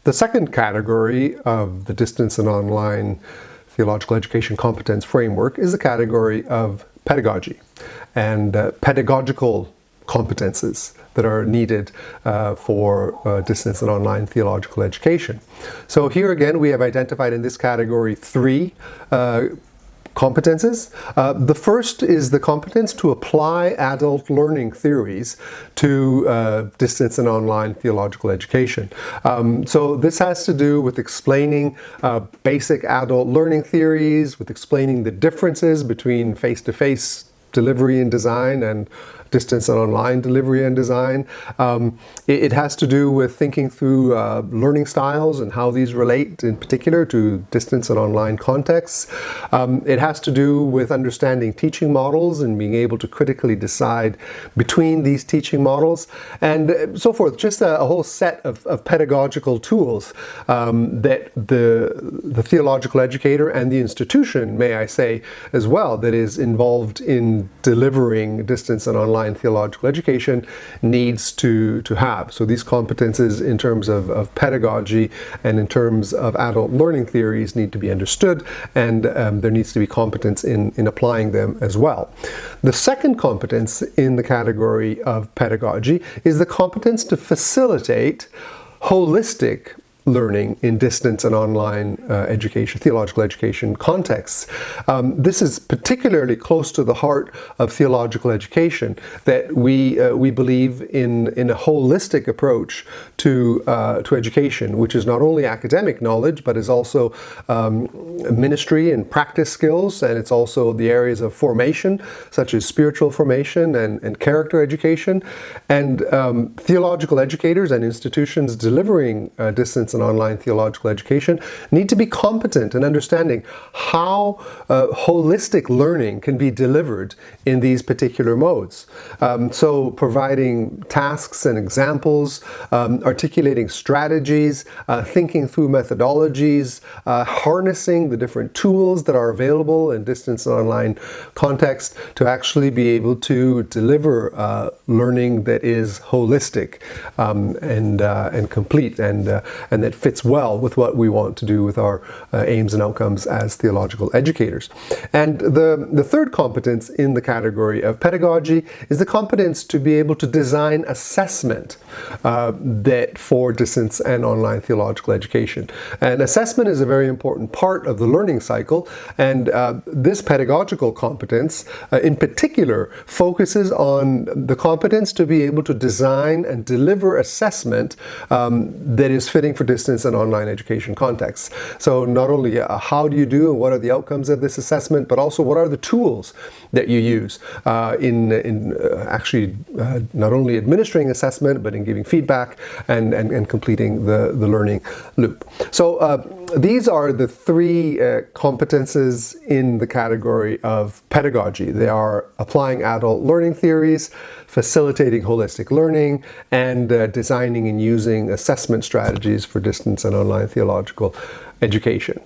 The second category of the distance and online theological education competence framework is the category of pedagogy and pedagogical competences that are needed for distance and online theological education. So here again we have identified in this category three competences. The first is the competence to apply adult learning theories to distance and online theological education. So this has to do with explaining basic adult learning theories, with explaining the differences between face-to-face delivery and design and distance and online delivery and design. It has to do with thinking through learning styles and how these relate in particular to distance and online contexts. It has to do with understanding teaching models and being able to critically decide between these teaching models and so forth. Just a whole set of pedagogical tools that the theological educator and the institution, may I say, as well, that is involved in delivering distance and online theological education needs to have. So these competences in terms of pedagogy and in terms of adult learning theories need to be understood, and there needs to be competence in applying them as well. The second competence in the category of pedagogy is the competence to facilitate holistic learning in distance and online education, theological education contexts. This is particularly close to the heart of theological education, that we believe in a holistic approach to education, which is not only academic knowledge, but is also ministry and practice skills, and it's also the areas of formation, such as spiritual formation and character education. And theological educators and institutions delivering distance and online theological education need to be competent in understanding how holistic learning can be delivered in these particular modes. So providing tasks and examples, articulating strategies, thinking through methodologies, harnessing the different tools that are available in distance and online context to actually be able to deliver learning that is holistic and complete and that fits well with what we want to do with our aims and outcomes as theological educators. And the third competence in the category of pedagogy is the competence to be able to design assessment that for distance and online theological education. And assessment is a very important part of the learning cycle, and this pedagogical competence in particular focuses on the competence to be able to design and deliver assessment that is fitting for distance and online education contexts. So not only how do you do and what are the outcomes of this assessment, but also what are the tools that you use in actually not only administering assessment, but in giving feedback and completing the learning loop. So these are the three competences in the category of pedagogy. They are applying adult learning theories, facilitating holistic learning, and designing and using assessment strategies for distance and online theological education.